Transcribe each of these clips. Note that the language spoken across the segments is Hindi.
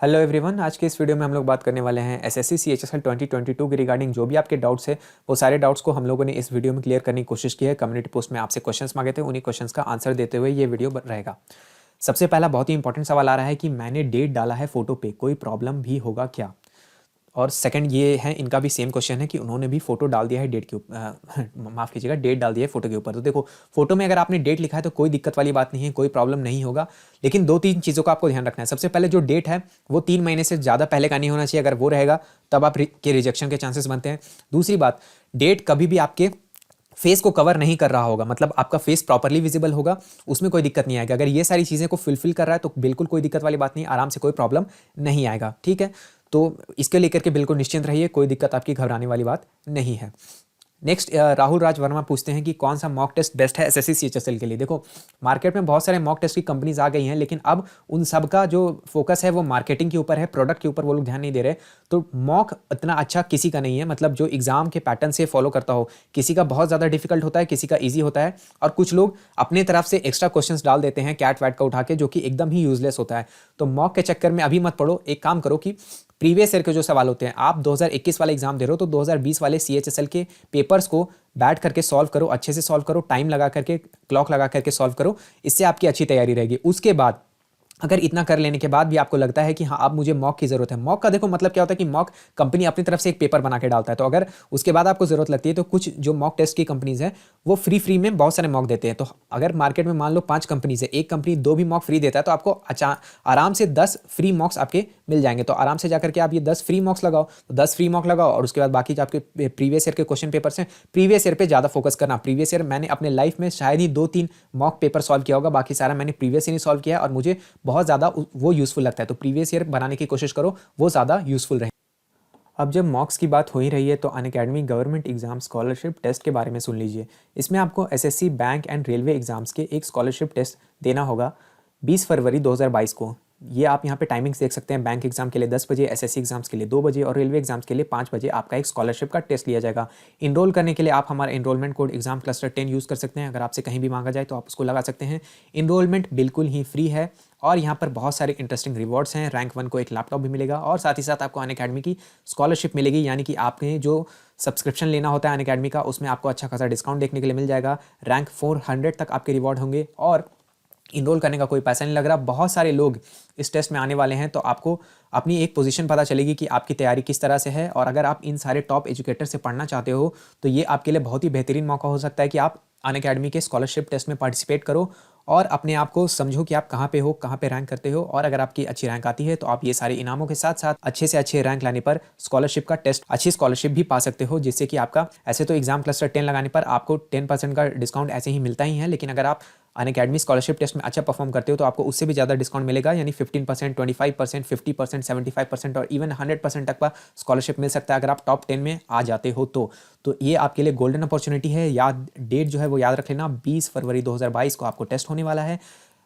हेलो एवरीवन, आज के इस वीडियो में हम लोग बात करने वाले हैं एसएससी सीएचएसएल 2022 के रिगार्डिंग जो भी आपके डाउट्स है वो सारे डाउट्स को हम लोगों ने इस वीडियो में क्लियर करने की कोशिश की है। कम्युनिटी पोस्ट में आपसे क्वेश्चंस मांगे थे, उन्हीं क्वेश्चंस का आंसर देते हुए ये वीडियो रहेगा। सबसे पहला बहुत ही इंपॉर्टेंट सवाल आ रहा है कि मैंने डेट डाला है फोटो पे, कोई प्रॉब्लम भी होगा क्या। और सेकंड ये है, इनका भी सेम क्वेश्चन है कि उन्होंने भी फोटो डाल दिया है डेट के ऊपर, माफ़ कीजिएगा, डेट डाल दिया है फोटो के ऊपर। तो देखो, फोटो में अगर आपने डेट लिखा है तो कोई दिक्कत वाली बात नहीं है, कोई प्रॉब्लम नहीं होगा। लेकिन दो तीन चीज़ों का आपको ध्यान रखना है। सबसे पहले जो डेट है वो 3 महीने से ज़्यादा पहले का नहीं होना चाहिए। अगर वो रहेगा तब आप के रिजेक्शन के चांसेस बनते हैं। दूसरी बात, डेट कभी भी आपके फेस को कवर नहीं कर रहा होगा, मतलब आपका फेस प्रॉपरली विजिबल होगा, उसमें कोई दिक्कत नहीं आएगा। अगर ये सारी चीज़ें को फुलफिल कर रहा है तो बिल्कुल कोई दिक्कत वाली बात नहीं, आराम से कोई प्रॉब्लम नहीं आएगा। ठीक है, तो इसके लेकर के बिल्कुल निश्चिंत रहिए, कोई दिक्कत आपकी घबराने वाली बात नहीं है। नेक्स्ट, राहुल राज वर्मा पूछते हैं कि कौन सा मॉक टेस्ट बेस्ट है एसएससी सीएचएसएल के लिए। देखो, मार्केट में बहुत सारे मॉक टेस्ट की कंपनीज आ गई हैं, लेकिन अब उन सब का जो फोकस है वो मार्केटिंग के ऊपर है, प्रोडक्ट के ऊपर वो लोग ध्यान नहीं दे रहे। तो मॉक इतना अच्छा किसी का नहीं है, मतलब जो एग्जाम के पैटर्न से फॉलो करता हो। किसी का बहुत ज़्यादा डिफिकल्ट होता है, किसी का ईजी होता है, और कुछ लोग अपने तरफ से एक्स्ट्रा क्वेश्चन डाल देते हैं कैट वैट का उठा के, जो कि एकदम ही यूजलेस होता है। तो मॉक के चक्कर में अभी मत पड़ो। एक काम करो कि प्रीवियस ईयर के जो सवाल होते हैं, आप 2021 वाले एग्जाम दे रहे हो तो 2020 वाले सीएचएसएल के पेपर्स को बैठ करके सॉल्व करो, अच्छे से सॉल्व करो, टाइम लगा करके, क्लॉक लगा करके सॉल्व करो। इससे आपकी अच्छी तैयारी रहेगी। उसके बाद अगर इतना कर लेने के बाद भी आपको लगता है कि हाँ अब मुझे मॉक की जरूरत है, मॉक का देखो मतलब क्या होता है कि मॉक कंपनी अपनी तरफ से एक पेपर बना के डालता है। तो अगर उसके बाद आपको जरूरत लगती है तो कुछ जो मॉक टेस्ट की कंपनीज हैं वो फ्री में बहुत सारे मॉक देते हैं। तो अगर मार्केट में मान लो 5 कंपनीज है, एक कंपनी 2 भी मॉक फ्री देता है, तो आपको आराम से 10 फ्री मॉक्स आपके मिल जाएंगे। तो आराम से जाकर के आप ये 10 फ्री मॉक्स लगाओ, तो 10 फ्री मॉक लगाओ, और उसके बाद बाकी जो आपके प्रीवियस ईयर के क्वेश्चन पेपर्स हैं, प्रीवियस ईयर पे ज़्यादा फोकस करना। प्रीवियस ईयर मैंने अपने लाइफ में शायद ही 2-3 मॉक पेपर सॉल्व किया होगा, बाकी सारा मैंने प्रीवियस ईयर ही सॉल्व किया है और मुझे बहुत ज़्यादा वो यूज़फुल लगता है। तो प्रीवियस ईयर बनाने की कोशिश करो, वो ज़्यादा यूज़फुल रहे। अब जब मॉक्स की बात हो ही रही है तो Unacademy government exam scholarship test के बारे में सुन लीजिए। इसमें आपको SSC, bank and railway exams के एक स्कॉलरशिप टेस्ट देना होगा 20 फरवरी 2022 को। ये आप यहाँ पे टाइमिंग्स देख सकते हैं। बैंक एग्जाम के लिए 10 बजे, एसएससी एग्जाम्स के लिए 2 बजे और रेलवे एग्जाम्स के लिए 5 बजे आपका एक स्कॉलरशिप का टेस्ट लिया जाएगा। इनरोल करने के लिए आप हमारा enrollment code exam cluster 10 use कर सकते हैं। अगर आपसे कहीं भी मांगा जाए तो आप उसको लगा सकते हैं। इनरोलमेंट बिल्कुल ही फ्री है और यहाँ पर बहुत सारे इंटरेस्टिंग रिवॉर्ड्स हैं। रैंक 1 को एक लैपटॉप भी मिलेगा और साथ ही साथ आपको अनअकैडमी की स्कॉलरशिप मिलेगी, यानी कि आपने जो सब्सक्रिप्शन लेना होता है अनअकैडमी का, उसमें आपको अच्छा खासा डिस्काउंट देखने के लिए मिल जाएगा। रैंक 400 तक आपके रिवॉर्ड होंगे और इनरोल करने का कोई पैसा नहीं लग रहा। बहुत सारे लोग इस टेस्ट में आने वाले हैं, तो आपको अपनी एक पोजीशन पता चलेगी कि आपकी तैयारी किस तरह से है। और अगर आप इन सारे टॉप एजुकेटर से पढ़ना चाहते हो तो ये आपके लिए बहुत ही बेहतरीन मौका हो सकता है कि आप अनअकैडमी के स्कॉलरशिप टेस्ट में पार्टिसिपेट करो और अपने आप को समझो कि आप कहाँ पे हो, कहाँ पे रैंक करते हो। और अगर आपकी अच्छी रैंक आती है तो आप ये सारे इनामों के साथ साथ अच्छे से अच्छे रैंक लाने पर स्कॉलरशिप का टेस्ट, अच्छी स्कॉलरशिप भी पा सकते हो, जिससे कि आपका, ऐसे तो एग्जाम क्लस्टर 10 लगाने पर आपको 10% का डिस्काउंट ऐसे ही मिलता ही है, लेकिन अगर आप अनअकैडमी स्कॉलरशिप टेस्ट में अच्छा परफॉर्म करते हो तो आपको उससे भी ज़्यादा डिस्काउंट मिलेगा, यानी 15%, 25%, 50%, 75% और इवन 100% तक का स्कॉलरशिप मिल सकता है अगर आप टॉप 10 में आ जाते हो तो ये आपके लिए गोल्डन अपॉर्चुनिटी है। याद, डेट जो है वो याद रख लेना, 20 फरवरी 2022 को आपको टेस्ट होने वाला है।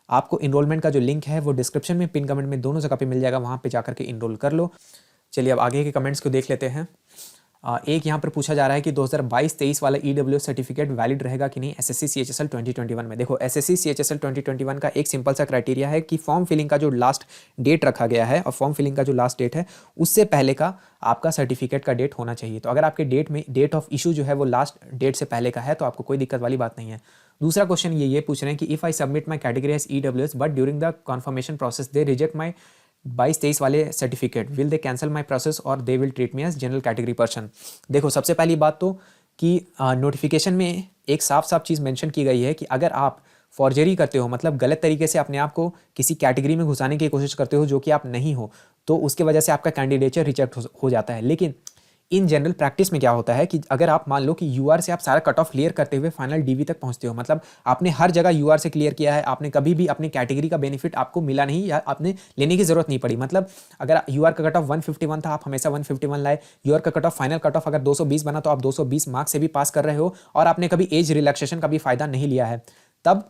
आपको इनरोलमेंट का जो लिंक है वो डिस्क्रिप्शन में, पिन कमेंट में, दोनों जगह पे मिल जाएगा, वहाँ पे जाकर के इनरोल कर लो। चलिए अब आगे के कमेंट्स को देख लेते हैं। एक यहाँ पर पूछा जा रहा है कि 2022-23 वाला ईडब्ल्यूएस सर्टिफिकेट वैलिड रहेगा कि नहीं एसएससी सीएचएसएल 2021 में। देखो, एसएससी सीएचएसएल 2021 का एक सिंपल सा क्राइटेरिया है कि फॉर्म फिलिंग का जो लास्ट डेट रखा गया है, और फॉर्म फिलिंग का जो लास्ट डेट है उससे पहले का आपका सर्टिफिकेट का डेट होना चाहिए। तो अगर आपके डेट में, डेट ऑफ इशू जो है वो लास्ट डेट से पहले का है तो आपको कोई दिक्कत वाली बात नहीं है। दूसरा क्वेश्चन ये पूछ रहे हैं कि if I submit my category as EWS but during the confirmation process they reject my 22-23 वाले certificate, will they cancel my process और they will treat me as general category person. देखो, सबसे पहली बात तो कि नोटिफिकेशन में एक साफ साफ चीज़ मेंशन की गई है कि अगर आप फॉर्जरी करते हो, मतलब गलत तरीके से अपने आप को किसी कैटेगरी में घुसाने की कोशिश करते हो जो कि आप नहीं हो, तो उसके वजह से आपका कैंडिडेचर रिजेक्ट हो जाता है। लेकिन इन जनरल प्रैक्टिस में क्या होता है कि अगर आप मान लो कि यूआर से आप सारा कट ऑफ क्लियर करते हुए फाइनल डीवी तक पहुंचते हो, मतलब आपने हर जगह यूआर से क्लियर किया है, आपने कभी भी अपनी कैटेगरी का बेनिफिट आपको मिला नहीं या आपने लेने की जरूरत नहीं पड़ी। मतलब अगर यूआर का कट ऑफ 151 था, आप हमेशा 151 लाए। यूआर का cut off, final cut off अगर 220 बना तो आप 220 मार्क्स से भी पास कर रहे हो और आपने कभी एज रिलैक्सेशन का भी फायदा नहीं लिया है, तब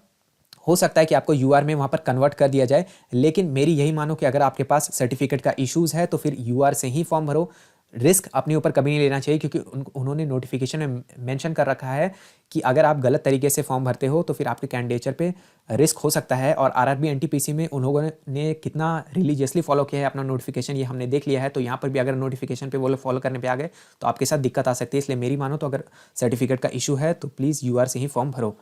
हो सकता है कि आपको यूआर में वहाँ पर कन्वर्ट कर दिया जाए। लेकिन मेरी यही मानो कि अगर आपके पास सर्टिफिकेट का इश्यूज़ है तो फिर यूआर से ही फॉर्म भरो। रिस्क अपने ऊपर कभी नहीं लेना चाहिए, क्योंकि उन्होंने नोटिफिकेशन में मेंशन कर रखा है कि अगर आप गलत तरीके से फॉर्म भरते हो तो फिर आपके कैंडिडेचर पे रिस्क हो सकता है। और आरआरबी एनटीपीसी में उन लोगों ने कितना रिलीजियसली फॉलो किया है अपना नोटिफिकेशन, ये हमने देख लिया है। तो यहाँ पर भी अगर नोटिफिकेशन पे वो लोग फॉलो करने पे आ गए तो आपके साथ दिक्कत आ सकती है। इसलिए मेरी मानो तो अगर सर्टिफिकेट का इशू है तो प्लीज़ यूआर से ही फॉर्म भरो।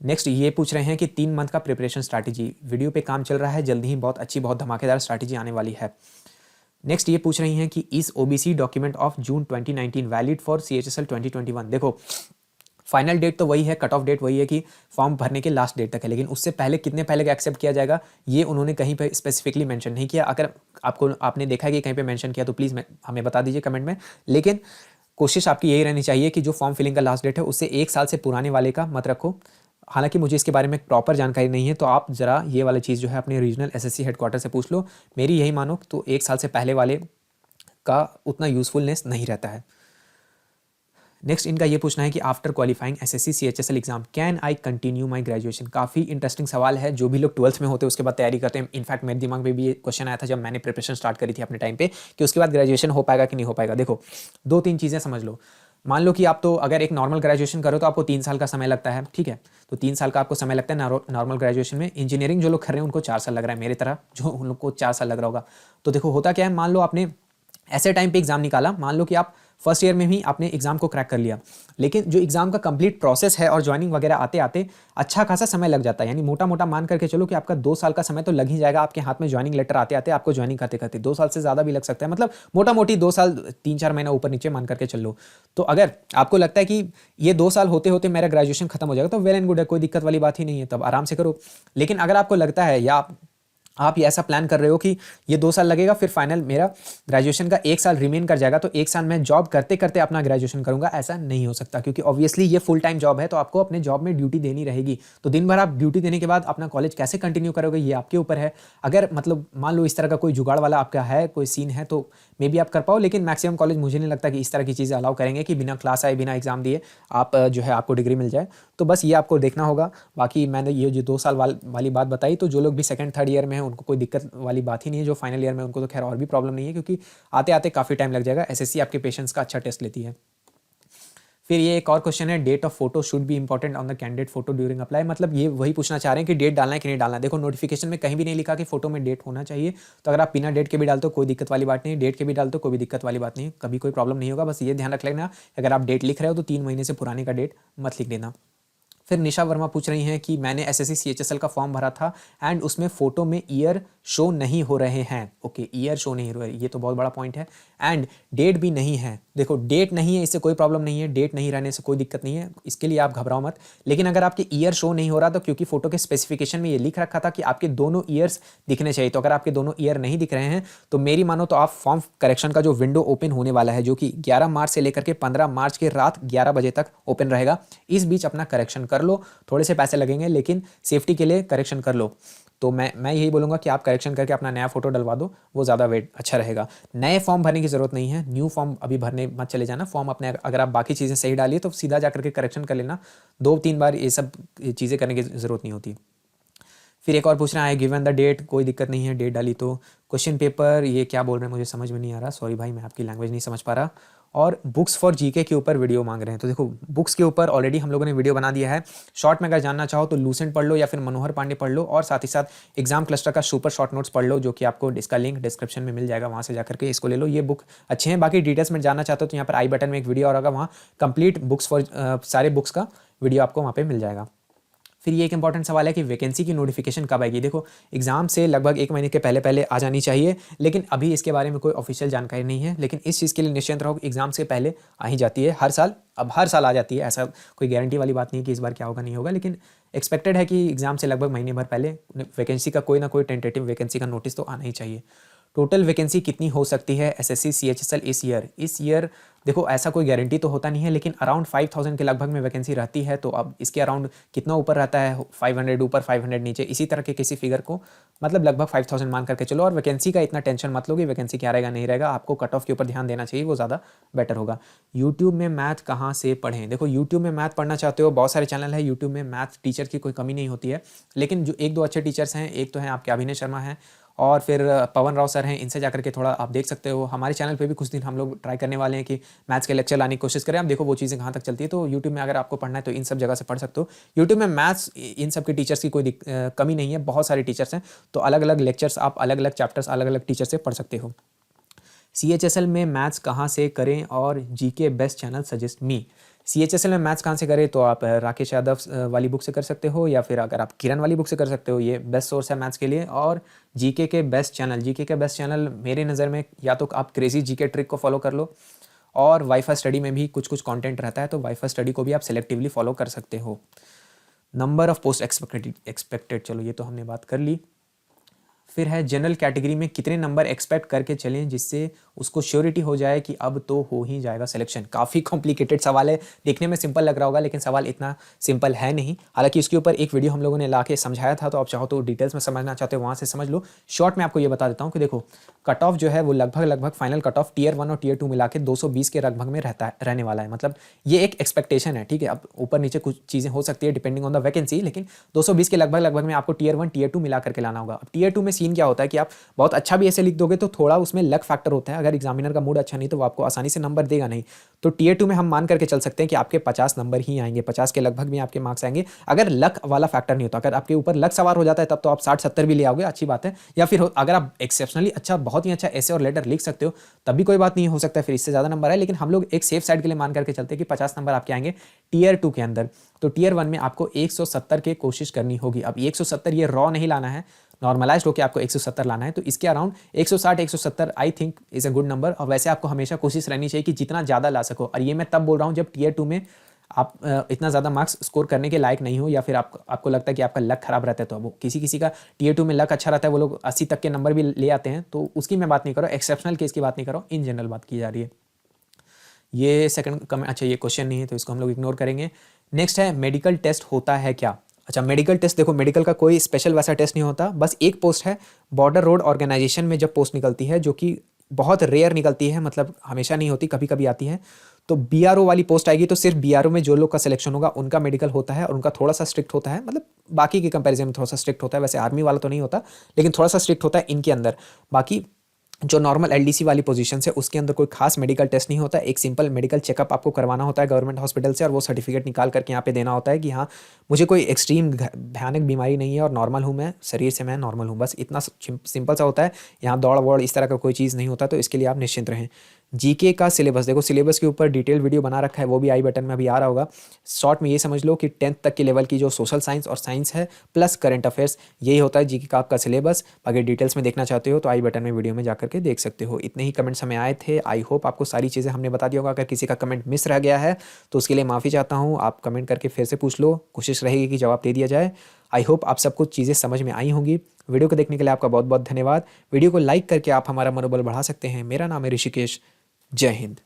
नेक्स्ट ये पूछ रहे हैं कि 3 मंथ का प्रिपरेशन स्ट्रैटेजी, वीडियो पे काम चल रहा है, जल्दी ही बहुत अच्छी बहुत धमाकेदार स्ट्रैटेजी आने वाली है। नेक्स्ट ये पूछ रही हैं कि इस OBC document of June 2019 valid for CHSL 2021। देखो फाइनल डेट तो वही है, कट ऑफ डेट वही है कि फॉर्म भरने के लास्ट डेट तक है, लेकिन उससे पहले कितने पहले एक्सेप्ट किया जाएगा ये उन्होंने कहीं पे स्पेसिफिकली मेंशन नहीं किया। अगर आपने देखा है कि कहीं पे मेंशन किया तो प्लीज़ हमें बता दीजिए कमेंट में। लेकिन कोशिश आपकी यही रहनी चाहिए कि जो फॉर्म फिलिंग का लास्ट डेट है उससे 1 साल से पुराने वाले का मत रखो। हालांकि मुझे इसके बारे में प्रॉपर जानकारी नहीं है, तो आप ज़रा ये वाली चीज़ जो है अपने रीजनल एसएससी हेडक्वार्टर से पूछ लो। मेरी यही मानो तो 1 साल से पहले वाले का उतना यूज़फुलनेस नहीं रहता है। नेक्स्ट इनका ये पूछना है कि after qualifying SSC CHSL exam can I continue my graduation. काफ़ी इंटरेस्टिंग सवाल है, जो भी लोग 12th में होते हैं उसके बाद तैयारी करते हैं। इनफैक्ट मेरे दिमाग में भी ये क्वेश्चन आया था जब मैंने प्रिपरेशन स्टार्ट करी थी अपने टाइम पे कि उसके बाद ग्रेजुएशन हो पाएगा कि नहीं हो पाएगा। देखो 2-3 चीज़ें समझ लो। मान लो कि आप तो अगर एक नॉर्मल ग्रेजुएशन करो तो आपको 3 साल का समय लगता है, ठीक है। तो 3 साल का आपको समय लगता है नॉर्मल ग्रेजुएशन में। इंजीनियरिंग जो लोग कर रहे हैं उनको 4 साल लग रहा है, मेरी तरह जो उन लोग को 4 साल लग रहा होगा। तो देखो होता क्या है, मान लो आपने ऐसे टाइम पे एग्जाम निकाला, मान लो कि आप फर्स्ट ईयर में ही आपने एग्जाम को क्रैक कर लिया, लेकिन जो एग्जाम का कंप्लीट प्रोसेस है और ज्वाइनिंग वगैरह आते आते अच्छा खासा समय लग जाता है। यानी मोटा मोटा मान करके चलो कि आपका 2 साल का समय तो लग ही जाएगा आपके हाथ में ज्वाइनिंग लेटर आते आते, आपको ज्वाइनिंग करते करते 2 साल से ज़्यादा भी लग सकता है। मतलब मोटा मोटी 2 साल 3-4 महीना ऊपर नीचे मान करके चल लो। तो अगर आपको लगता है कि ये 2 साल होते होते मेरा ग्रेजुएशन खत्म हो जाएगा तो वेल एंड गुड है, कोई दिक्कत वाली बात ही नहीं है, तब आराम से करो। लेकिन अगर आपको लगता है या आप ये ऐसा प्लान कर रहे हो कि ये 2 साल लगेगा फिर फाइनल मेरा ग्रेजुएशन का 1 साल रिमेन कर जाएगा, तो 1 साल मैं जॉब करते करते अपना ग्रेजुएशन करूंगा, ऐसा नहीं हो सकता। क्योंकि ऑब्वियसली ये फुल टाइम जॉब है, तो आपको अपने जॉब में ड्यूटी देनी रहेगी। तो दिन भर आप ड्यूटी देने के बाद अपना कॉलेज कैसे कंटिन्यू करोगे ये आपके ऊपर है। अगर मतलब मान लो इस तरह का कोई जुगाड़ वाला आपका है, कोई सीन है, तो मे बी आप कर पाओ। लेकिन मैक्सिमम कॉलेज मुझे नहीं लगता कि इस तरह की चीज़ें अलाउ करेंगे कि बिना क्लास आए बिना एग्जाम दिए आप जो है आपको डिग्री मिल जाए। तो बस ये आपको देखना होगा। बाकी मैंने ये जो 2 साल वाली बात बताई, तो जो लोग भी सेकंड थर्ड ईयर में हैं उनको कोई दिक्कत वाली बात ही नहीं है। जो फाइनल ईयर में उनको तो खैर और भी प्रॉब्लम नहीं है, क्योंकि आते आते काफ़ी टाइम लग जाएगा। एसएससी आपके पेशेंस का अच्छा टेस्ट लेती है। फिर ये एक और क्वेश्चन है, date of photo should be important on the candidate photo during apply. मतलब ये वही पूछना चाह रहे हैं कि डेट डालना है कि नहीं डालना है। देखो नोटिफिकेशन में कहीं भी नहीं लिखा कि फोटो में डेट होना चाहिए, तो अगर आप बिना डेट के भी डालते हो कोई दिक्कत वाली बात नहीं, डेट के भी डालते हो कोई भी दिक्कत वाली बात नहीं, कभी कोई प्रॉब्लम नहीं होगा। बस ये ध्यान रख लेना अगर आप डेट लिख रहे हो तो 3 महीने से पुराने का डेट मत लिख देना। फिर निशा वर्मा पूछ रही हैं कि मैंने एसएससी सीएचएसएल का फॉर्म भरा था एंड उसमें फोटो में ईयर शो नहीं हो रहे हैं। ओके, ईयर शो नहीं हो रहे, ये तो बहुत बड़ा पॉइंट है। एंड डेट भी नहीं है। देखो डेट नहीं है, इससे कोई प्रॉब्लम नहीं है, डेट नहीं रहने से कोई दिक्कत नहीं है, इसके लिए आप घबराओ मत। लेकिन अगर आपके ईयर शो नहीं हो रहा तो क्योंकि फोटो के स्पेसिफिकेशन में ये लिख रखा था कि आपके दोनों ईयर्स दिखने चाहिए, तो अगर आपके दोनों ईयर नहीं दिख रहे हैं तो मेरी मानो तो आप फॉर्म करेक्शन का जो विंडो ओपन होने वाला है, जो कि 11 मार्च से लेकर के 15 मार्च के रात 11 बजे तक ओपन रहेगा, इस बीच अपना करेक्शन कर लो। थोड़े से पैसे लगेंगे लेकिन सेफ्टी के लिए करेक्शन कर लो। तो मैं यही बोलूँगा कि आप करेक्शन करके अपना नया फोटो डलवा दो, वो ज़्यादा वेट अच्छा रहेगा। नए फॉर्म भरने की ज़रूरत नहीं है, न्यू फॉर्म अभी भरने मत चले जाना। फॉर्म अपने अगर आप बाकी चीज़ें सही डालिए तो सीधा जा करके करेक्शन कर लेना, 2-3 बार ये सब चीज़ें करने की ज़रूरत नहीं होती। फिर एक और पूछ रहा है गिवन द डेट, कोई दिक्कत नहीं है डेट डाली तो। क्वेश्चन पेपर ये क्या बोल रहे हैं मुझे समझ में नहीं आ रहा, सॉरी भाई मैं आपकी लैंग्वेज नहीं समझ पा रहा। और बुक्स फॉर जीके के ऊपर वीडियो मांग रहे हैं, तो देखो बुक्स के ऊपर ऑलरेडी हम लोगों ने वीडियो बना दिया है। शॉर्ट में अगर जानना चाहो तो लूसेंट पढ़ लो या फिर मनोहर पांडे पढ़ लो, और साथ ही साथ एग्जाम क्लस्टर का सुपर शॉर्ट नोट्स पढ़ लो, जो कि आपको इसका लिंक डिस्क्रिप्शन में मिल जाएगा, वहाँ से जाकर के इसको ले लो। ये बुक अच्छे हैं। बाकी डिटेल्स में जानना चाहते हो तो यहाँ पर आई बटन में एक वीडियो और होगा, वहाँ कंप्लीट बुक्स फॉर सारे बुक्स का वीडियो आपको वहाँ पर मिल जाएगा। फिर ये एक इंपॉर्टेंट सवाल है कि वैकेंसी की नोटिफिकेशन कब आएगी। देखो एग्जाम से लगभग 1 महीने के पहले पहले आ जानी चाहिए, लेकिन अभी इसके बारे में कोई ऑफिशियल जानकारी नहीं है। लेकिन इस चीज़ के लिए निश्चिंत रहो, एग्जाम से पहले आ ही जाती है हर साल। अब हर साल आ जाती है, ऐसा कोई गारंटी वाली बात नहीं है कि इस बार क्या होगा नहीं होगा, लेकिन एक्सपेक्टेड है कि एग्जाम से लगभग महीने भर पहले वैकेंसी का कोई ना कोई टेंटेटिव वैकेंसी का नोटिस तो आना ही चाहिए। टोटल वैकेंसी कितनी हो सकती है एसएससी सीएचएसएल इस ईयर? देखो ऐसा कोई गारंटी तो होता नहीं है, लेकिन अराउंड 5000 के लगभग में वैकेंसी रहती है। तो अब इसके अराउंड कितना ऊपर रहता है, 500 ऊपर 500 नीचे, इसी तरह के किसी फिगर को मतलब लगभग 5000 मान करके चलो। और वैकेंसी का इतना टेंशन मत लो कि वैकेंसी क्या रहेगा नहीं रहेगा, आपको कट ऑफ के ऊपर ध्यान देना चाहिए, वो ज़्यादा बेटर होगा। यूट्यूब में मैथ कहाँ से पढ़ें? देखो यूट्यूब में मैथ पढ़ना चाहते हो, बहुत सारे चैनल है यूट्यूब में, मैथ टीचर की कोई कमी नहीं होती है। लेकिन जो 1-2 अच्छे टीचर्स हैं, एक तो हैं आपके अभिनय शर्मा हैं, और फिर पवन राव सर हैं, इनसे जाकर के थोड़ा आप देख सकते हो। हमारे चैनल पे भी कुछ दिन हम लोग ट्राई करने वाले हैं कि मैथ्स के लेक्चर लाने की कोशिश करें। आप देखो वो चीज़ें कहाँ तक चलती है। तो यूट्यूब में अगर आपको पढ़ना है तो इन सब जगह से पढ़ सकते हो। यूट्यूब में मैथ्स इन सब के टीचर्स की कोई कमी नहीं है, बहुत सारे टीचर्स हैं। तो अलग अलग लेक्चर्स आप अलग अलग चैप्टर्स अलग अलग टीचर से पढ़ सकते हो। CHSL में मैथ्स कहाँ से करें और GK best channel suggest me. CHSL में मैथ्स कहाँ से करें तो आप राकेश यादव वाली बुक से कर सकते हो, या फिर अगर आप किरण वाली बुक से कर सकते हो, ये बेस्ट सोर्स है मैथ्स के लिए। और GK के बेस्ट चैनल मेरे नज़र में या तो आप क्रेजी GK ट्रिक को फॉलो कर लो, और वाईफाई स्टडी में भी कुछ कुछ कंटेंट रहता है, तो वाईफाई स्टडी को भी आप सेलेक्टिवली फॉलो कर सकते हो। नंबर ऑफ पोस्ट एक्सपेक्टेड, चलो ये तो हमने बात कर ली। फिर है जनरल कैटेगरी में कितने नंबर एक्सपेक्ट करके चलें जिससे उसको श्योरिटी हो जाए कि अब तो हो ही जाएगा सिलेक्शन। काफ़ी कॉम्प्लिकेटेड सवाल है, देखने में सिंपल लग रहा होगा लेकिन सवाल इतना सिंपल है नहीं। हालांकि इसके ऊपर एक वीडियो हम लोगों ने ला के समझाया था, तो आप चाहो तो डिटेल्स में समझना चाहते हो वहाँ से समझ लो। शॉर्ट में आपको ये बता देता हूँ कि देखो कट ऑफ जो है वो लगभग फाइनल कट ऑफ टियर 1 और टियर 2 मिला के 220 के लगभग में रहने वाला है। मतलब ये एक एक्सपेक्टेशन है, ठीक है। अब ऊपर नीचे कुछ चीज़ें हो सकती है डिपेंडिंग ऑन द वैकेंसी, लेकिन 220 के लगभग में आपको टियर 1 टियर 2 मिला करके लाना होगा। अब टियर 2 में सीन क्या होता है कि आप बहुत अच्छा भी ऐसे लिख दोगे तो थोड़ा उसमें लक फैक्टर होता है। अगर एग्जामिनर का मूड अच्छा नहीं तो वो आपको आसानी से नंबर देगा नहीं। तो टियर 2 में हम मान करके चल सकते हैं कि आपके 50 नंबर ही आएंगे, 50 के लगभग में आपके मार्क्स आएंगे, अगर लक वाला फैक्टर नहीं होता। अगर आपके ऊपर लक सवार हो जाता है तब तो आप 60-70 भी ले आओगे, अच्छी बात है। या फिर अगर आप एक्सेप्शनली अच्छा, बहुत ही अच्छा ऐसे और लेटर लिख सकते हो तब भी कोई बात नहीं, हो सकता है फिर इससे ज़्यादा नंबर है। लेकिन हम लोग एक सेफ साइड के लिए मान करके चलते हैं कि 50 नंबर आपके आएंगे टियर 2 के अंदर। तो टियर 1 में आपको 170 की कोशिश करनी होगी। अब 170 ये रॉ नहीं लाना है, नॉर्मलाइज्ड होकर आपको 170 लाना है। तो इसके around 160-170 I think is a good number. और वैसे आपको हमेशा कोशिश रहनी चाहिए कि जितना ज़्यादा ला सको। और ये मैं तब बोल रहा हूँ जब टियर 2 में आप इतना ज़्यादा मार्क्स स्कोर करने के लायक नहीं हो, या फिर आपको लगता है कि आपका लक खराब रहता है। तो वो किसी का टियर 2 में लक अच्छा रहता है, वो लोग 80 तक के नंबर भी ले आते हैं। तो उसकी मैं बात नहीं कर रहा हूँ, एक्सेप्शनल केस की बात नहीं कर रहा हूँ, इन जनरल बात की जा रही है। ये सेकंड कमेंट, अच्छा ये क्वेश्चन नहीं है तो इसको हम लोग इग्नोर करेंगे। नेक्स्ट है मेडिकल टेस्ट होता है क्या। अच्छा मेडिकल टेस्ट, देखो मेडिकल का कोई स्पेशल वैसा टेस्ट नहीं होता, बस एक पोस्ट है बॉर्डर रोड ऑर्गेनाइजेशन में जब पोस्ट निकलती है, जो कि बहुत रेयर निकलती है, मतलब हमेशा नहीं होती, कभी कभी आती है। तो BRO वाली पोस्ट आएगी तो सिर्फ BRO में जो लोग का सिलेक्शन होगा उनका मेडिकल होता है, और उनका थोड़ा सा स्ट्रिक्ट होता है, मतलब बाकी के कंपैरिजन में थोड़ा सा स्ट्रिक्ट होता है। वैसे आर्मी वाला तो नहीं होता लेकिन थोड़ा सा स्ट्रिक्ट होता है इनके अंदर। बाकी जो नॉर्मल LDC वाली पोजीशन है उसके अंदर कोई खास मेडिकल टेस्ट नहीं होता। एक सिंपल मेडिकल चेकअप आपको करवाना होता है गवर्नमेंट हॉस्पिटल से, और वो सर्टिफिकेट निकाल करके यहाँ पे देना होता है कि हाँ मुझे कोई एक्सट्रीम भयानक बीमारी नहीं है और नॉर्मल हूँ, मैं शरीर से मैं नॉर्मल हूँ। बस इतना सिंपल सा होता है। यहाँ दौड़ वौड़ इस तरह का कोई चीज़ नहीं होता, तो इसके लिए आप निश्चिंत रहें। GK का सिलेबस, देखो सिलेबस के ऊपर डिटेल वीडियो बना रखा है, वो भी आई बटन में अभी आ रहा होगा। शॉर्ट में ये समझ लो कि 10th तक के लेवल की जो सोशल साइंस और साइंस है प्लस करंट अफेयर्स, यही होता है GK का आपका सिलेबस। अगर डिटेल्स में देखना चाहते हो तो आई बटन में वीडियो में जाकर के देख सकते हो। इतने ही कमेंट्स हमें आए थे। आई होप आपको सारी चीज़ें हमने बता दिया होगा। अगर किसी का कमेंट मिस रह गया है तो उसके लिए माफ़ी चाहता हूँ। आप कमेंट करके फिर से पूछ लो, कोशिश रहेगी कि जवाब दे दिया जाए। आई होप आप सबको चीज़ें समझ में आई होंगी। वीडियो को देखने के लिए आपका बहुत बहुत धन्यवाद। वीडियो को लाइक करके आप हमारा मनोबल बढ़ा सकते हैं। मेरा नाम है ऋषिकेश। जय हिंद।